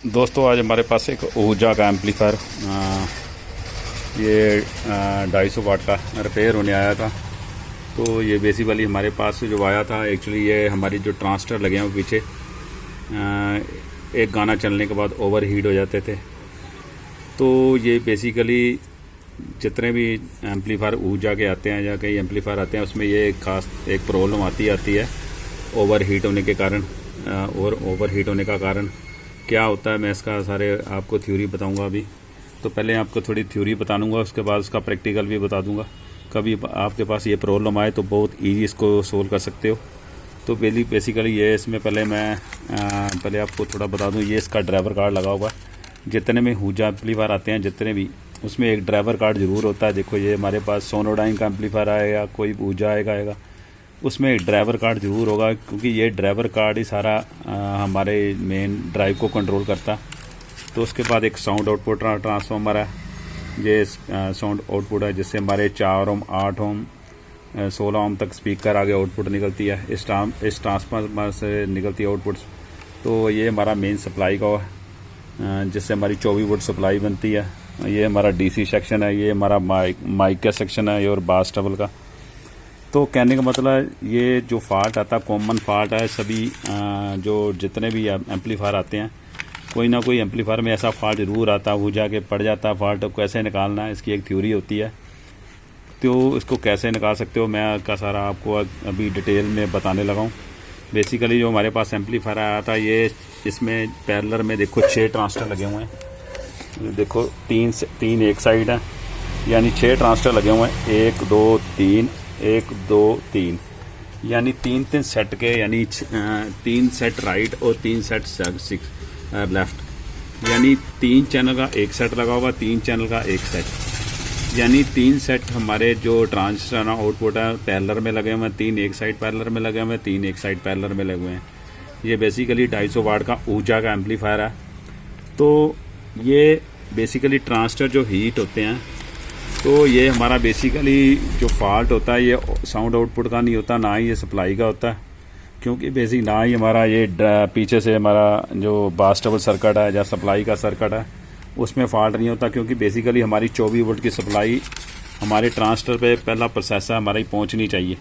दोस्तों आज हमारे पास एक ऊर्जा का एम्पलीफायर ये 250 वाट का रिपेयर होने आया था। तो ये बेसिकली हमारे पास जो आया था, एक्चुअली ये हमारी जो ट्रांजिस्टर लगे हैं वो पीछे एक गाना चलने के बाद ओवर हीट हो जाते थे। तो ये बेसिकली जितने भी एम्पलीफायर ऊर्जा के आते हैं या कई एम्पलीफायर आते हैं उसमें ये खास एक प्रॉब्लम आती है ओवर हीट होने के कारण। और ओवर हीट होने का कारण क्या होता है मैं इसका सारे आपको थ्योरी बताऊंगा अभी। तो पहले आपको थोड़ी थ्योरी बता दूंगा, उसके बाद उसका प्रैक्टिकल भी बता दूंगा। कभी आपके पास ये प्रॉब्लम आए तो बहुत इजी इसको सोल्व कर सकते हो। तो बेसिकली ये इसमें पहले आपको थोड़ा बता दूं, ये इसका ड्राइवर कार्ड लगा हुआ है। जितने में ऊर्जा एम्पलीफायर आते हैं जितने भी, उसमें एक ड्राइवर कार्ड ज़रूर होता है। देखो ये हमारे पास सोनोडाइन का एम्पलीफायर आएगा, कोई ऊर्जा आएगा, उसमें एक ड्राइवर कार्ड ज़रूर होगा, क्योंकि ये ड्राइवर कार्ड ही सारा हमारे मेन ड्राइव को कंट्रोल करता। तो उसके बाद एक साउंड आउटपुट ट्रांसफार्मर है। ये साउंड आउटपुट है जिससे हमारे 4 ओम 8 ओम 16 ओम तक स्पीकर आगे आउटपुट निकलती है। इस ट्रांसफार्मर से निकलती है आउटपुट। तो ये हमारा मेन सप्लाई का है जिससे हमारी 24 वोल्ट सप्लाई बनती है। ये हमारा डीसी सेक्शन है, ये हमारा माइक का सेक्शन है, ये और बास ट्रबल का। तो कहने का मतलब ये जो फॉल्ट आता है कॉमन फॉल्ट है सभी जो जितने भी एम्पलीफायर आते हैं, कोई ना कोई एम्पलीफायर में ऐसा फॉल्ट ज़रूर आता है, वो जाके पड़ जाता है फॉल्ट। कैसे निकालना है इसकी एक थ्योरी होती है। तो इसको कैसे निकाल सकते हो मैं का सारा आपको अभी डिटेल में बताने लगा हूँ। बेसिकली जो हमारे पास एम्पलीफायर आया था, ये इसमें पैरेलल में देखो 6 ट्रांजिस्टर लगे हुए हैं। देखो तीन एक साइड है, यानी 6 ट्रांजिस्टर लगे हुए हैं। 1 2 3 1 2 3, यानी 3 सेट के, यानी 3 सेट राइट और 3 सेट लेफ्ट, यानी 3 चैनल का एक सेट लगा हुआ, 3 चैनल का एक सेट, यानी 3 सेट हमारे जो ट्रांजिस्टर आउटपुट है पैरेलल में लगे हुए हैं। 3 एक साइड पैरेलल में लगे हुए हैं, 3 एक साइड पैरेलल में लगे हुए हैं। ये बेसिकली 250 वाट का ऊर्जा का एम्पलीफायर है। तो ये बेसिकली ट्रांजिस्टर जो हीट होते हैं, तो ये हमारा बेसिकली जो फॉल्ट होता है ये साउंड आउटपुट का नहीं होता, ना ही ये सप्लाई का होता है, क्योंकि बेसिक ना ही हमारा ये पीछे से हमारा जो बास ट्रबल सर्किट है या सप्लाई का सर्किट है उसमें फॉल्ट नहीं होता, क्योंकि बेसिकली हमारी 24 वोल्ट की सप्लाई हमारे ट्रांजिस्टर पे पहला प्रोसेसर हमारी पहुंचनी चाहिए।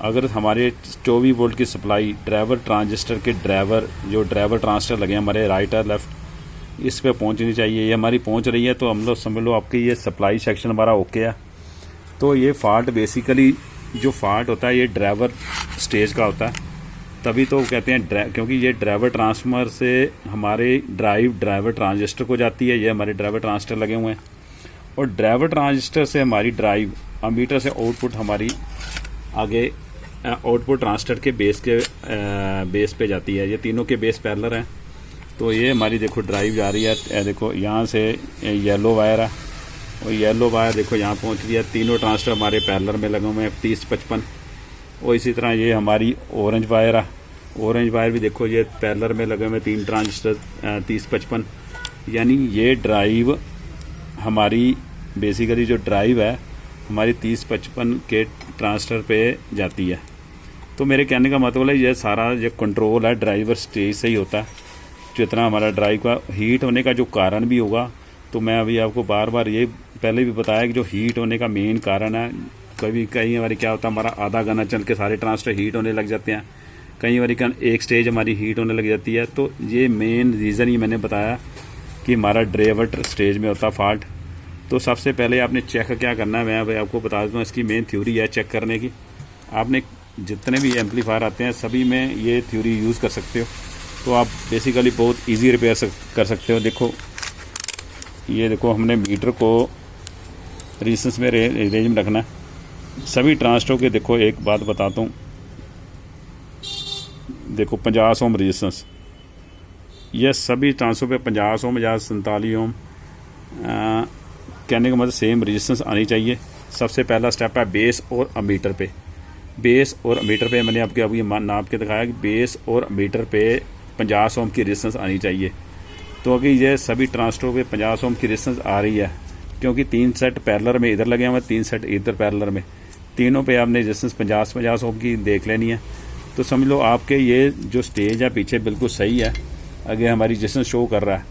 अगर हमारे 24 वोल्ट की सप्लाई ड्राइवर ट्रांजिस्टर के जो ड्राइवर ट्रांजिस्टर लगे हैं हमारे राइट और लेफ्ट, इस पे पहुंचनी चाहिए। ये हमारी पहुंच रही है तो हम लोग समझ लो आपकी ये सप्लाई सेक्शन हमारा ओके है। तो ये फॉल्ट बेसिकली जो फॉल्ट होता है ये ड्राइवर स्टेज का होता है, तभी तो कहते हैं क्योंकि ये ड्राइवर ट्रांसफार्मर से हमारे ड्राइवर ट्रांजिस्टर को जाती है। ये हमारे ड्राइवर ट्रांजिस्टर लगे हुए हैं और ड्राइवर ट्रांजिस्टर से हमारी ड्राइव अमीटर से आउटपुट हमारी आगे आउटपुट ट्रांजिस्टर के बेस पे जाती है। ये तीनों के बेस पैरेलल हैं। तो ये हमारी देखो ड्राइव जा रही है, देखो यहाँ से येलो वायर है और येलो वायर देखो यहाँ पहुँच रही है। तीनों ट्रांजिस्टर हमारे पैरेलल में लगे हुए हैं 30-55। और इसी तरह ये हमारी ऑरेंज वायर है, ऑरेंज वायर भी देखो ये पैरेलल में लगे हुए 3 ट्रांजिस्टर 30-55। यानी ये ड्राइव हमारी बेसिकली जो ड्राइव है हमारी 30-55 के ट्रांजिस्टर पे जाती है। तो मेरे कहने का मतलब है ये सारा जो कंट्रोल है ड्राइवर स्टेज से ही होता है। जितना हमारा ड्राइव का हीट होने का जो कारण भी होगा, तो मैं अभी आपको बार बार ये पहले भी बताया कि जो हीट होने का मेन कारण है, कई हमारी क्या होता है हमारा आधा गाना चल के सारे ट्रांजिस्टर हीट होने लग जाते हैं, कई बारी एक स्टेज हमारी हीट होने लग जाती है। तो ये मेन रीज़न ही मैंने बताया कि हमारा ड्राइवर स्टेज में होता फॉल्ट। तो सबसे पहले आपने चेक क्या करना है, मैं अभी आपको बता देता हूँ इसकी मेन थ्योरी है चेक करने की। आपने जितने भी एम्पलीफायर आते हैं सभी में ये थ्योरी यूज़ कर सकते हो, तो आप बेसिकली बहुत इजी रिपेयर कर सकते हो। देखो ये देखो हमने मीटर को रेजिस्टेंस में रेंज में रखना है सभी ट्रांजिस्टरों के। देखो एक बात बताता हूँ, देखो 50 ओम रेजिस्टेंस, ये सभी ट्रांजिस्टरों पे 50 ओम या 47 ओम कहने का मतलब सेम रेजिस्टेंस आनी चाहिए। सबसे पहला स्टेप है बेस और अमीटर पे। बेस और अमीटर पे मैंने आपके अभी नाप के दिखाया कि बेस और अमीटर पे 50 ओम की रेजिस्टेंस आनी चाहिए। तो अगर ये सभी ट्रांजिस्टरों पे 50 ओम की रेजिस्टेंस आ रही है, क्योंकि 3 सेट पैरेलल में इधर लगे हुए हैं, 3 सेट इधर पैरेलल में, तीनों पे आपने रेजिस्टेंस 50-50 ओम की देख लेनी है। तो समझ लो आपके ये जो स्टेज है पीछे बिल्कुल सही है। आगे हमारी रेजिस्टेंस शो कर रहा है।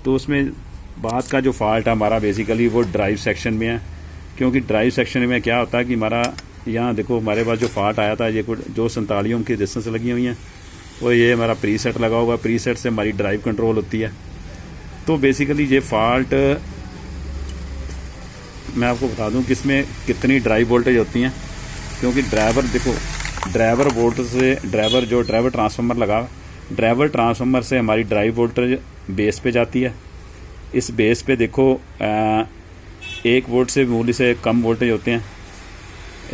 तो उसमें बात का जो फॉल्ट है हमारा बेसिकली वो ड्राइव सेक्शन में है, क्योंकि ड्राइव सेक्शन में क्या होता है कि हमारा यहाँ देखो हमारे पास जो फॉल्ट आया था, ये जो 47 ओम की रेजिस्टेंस लगी हुई हैं वो ये हमारा प्रीसेट लगा हुआ, प्रीसेट से हमारी ड्राइव कंट्रोल होती है। तो बेसिकली ये फॉल्ट मैं आपको बता दूं कि इसमें कितनी ड्राइव वोल्टेज होती हैं, क्योंकि ड्राइवर देखो ड्राइवर वोल्टेज से ड्राइवर ट्रांसफार्मर लगा, ड्राइवर ट्रांसफार्मर से हमारी ड्राइव वोल्टेज बेस पे जाती है। इस बेस पे देखो 1 वोल्ट से मूल्य से कम वोल्टेज होते हैं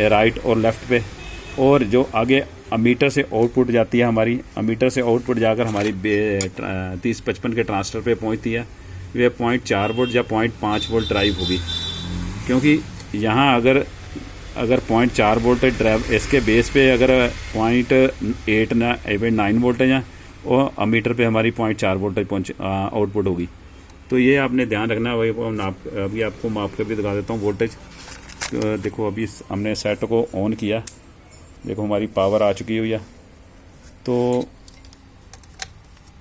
राइट और लेफ़्ट पे, और जो आगे अमीटर से आउटपुट जाती है हमारी, अमीटर से आउटपुट जाकर हमारी 3055 के ट्रांजिस्टर पे पहुंचती है, वे 0.4 वोल्ट या 0.5 वोल्ट ड्राइव होगी। क्योंकि यहाँ अगर 0.4 वोल्ट ड्राइव इसके बेस पे अगर 0.9 वोल्टेज है और अमीटर पे हमारी 0.4 वोल्टेज आउटपुट होगी। तो ये आपने ध्यान रखना है। वही अभी आपको माप कर भी दिखा देता हूँ वोल्टेज। देखो अभी हमने सेट को ऑन किया, देखो हमारी पावर आ चुकी हुई है। तो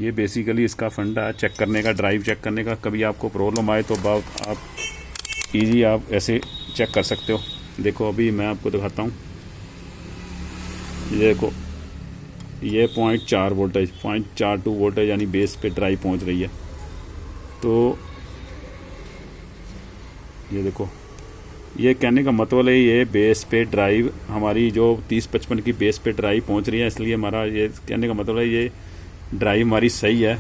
ये बेसिकली इसका फंडा है चेक करने का, ड्राइव चेक करने का। कभी आपको प्रॉब्लम आए तो आप इजी आप ऐसे चेक कर सकते हो। देखो अभी मैं आपको दिखाता हूँ, ये देखो ये 0.4 वोल्टेज 0.42 वोल्टेज यानी बेस पे ड्राइव पहुँच रही है। तो ये देखो, ये कहने का मतलब है ये बेस पे ड्राइव हमारी जो 3055 की बेस पे ड्राइव पहुंच रही है, इसलिए हमारा ये कहने का मतलब है ये ड्राइव हमारी सही है।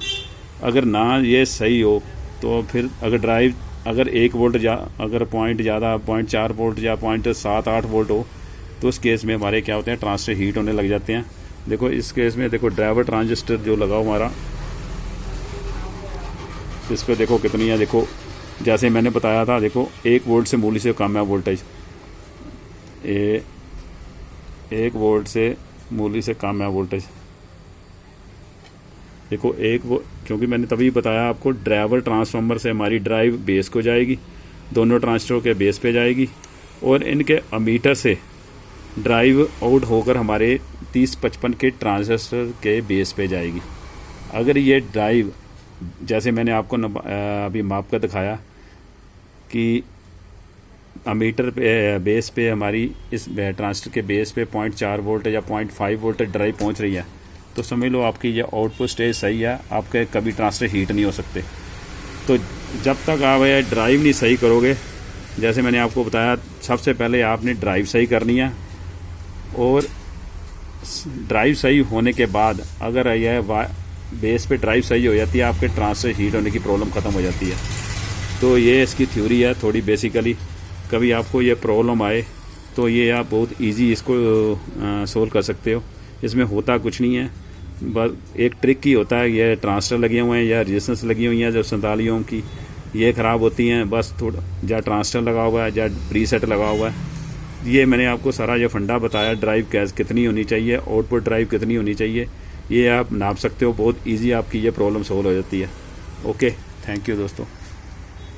अगर ना ये सही हो तो फिर अगर ड्राइव अगर 1 वोल्ट अगर पॉइंट ज़्यादा 0.4 वोल्ट या 0.78 वोल्ट हो तो उस केस में हमारे क्या होते हैं, ट्रांजिस्टर हीट होने लग जाते हैं। देखो इस केस में देखो ड्राइवर ट्रांजिस्टर जो लगा हमारा, इसको देखो कितनी है। देखो जैसे मैंने बताया था, देखो 1 वोल्ट से मूल्य से कम है वोल्टेज, 1 वोल्ट से मूल्य से कम है वोल्टेज। देखो क्योंकि मैंने तभी बताया आपको, ड्राइवर ट्रांसफार्मर से हमारी ड्राइव बेस को जाएगी, दोनों ट्रांजिस्टरों के बेस पे जाएगी, और इनके अमीटर से ड्राइव आउट होकर हमारे 3055 के ट्रांजिस्टर के बेस पे जाएगी। अगर ये ड्राइव जैसे मैंने आपको अभी माप कर दिखाया कि अमीटर पे बेस पे हमारी इस ट्रांजिस्टर के बेस पे 0.4 वोल्ट या 0.5 वोल्ट ड्राइव पहुंच रही है, तो समझ लो आपकी ये आउटपुट स्टेज सही है, आपके कभी ट्रांजिस्टर हीट नहीं हो सकते। तो जब तक आप ये ड्राइव नहीं सही करोगे, जैसे मैंने आपको बताया, सबसे पहले आपने ड्राइव सही करनी है, और ड्राइव सही होने के बाद अगर यह बेस पे ड्राइव सही हो जाती है, आपके ट्रांजिस्टर हीट होने की प्रॉब्लम ख़त्म हो जाती है। तो ये इसकी थ्योरी है थोड़ी बेसिकली। कभी आपको ये प्रॉब्लम आए तो ये आप बहुत इजी इसको सोल्व कर सकते हो। इसमें होता कुछ नहीं है, बस एक ट्रिक ही होता है। ये ट्रांजिस्टर लगे हुए हैं या रेजिस्टेंस लगी हुई हैं जो 47 ओम की, ये ख़राब होती हैं। बस थोड़ा या ट्रांजिस्टर लगा हुआ है या प्रीसेट लगा हुआ है। ये मैंने आपको सारा ये फंडा बताया, ड्राइव कितनी होनी चाहिए, आउटपुट ड्राइव कितनी होनी चाहिए, ये आप नाप सकते हो। बहुत इजी आपकी ये प्रॉब्लम सोल्व हो जाती है। ओके, थैंक यू दोस्तों।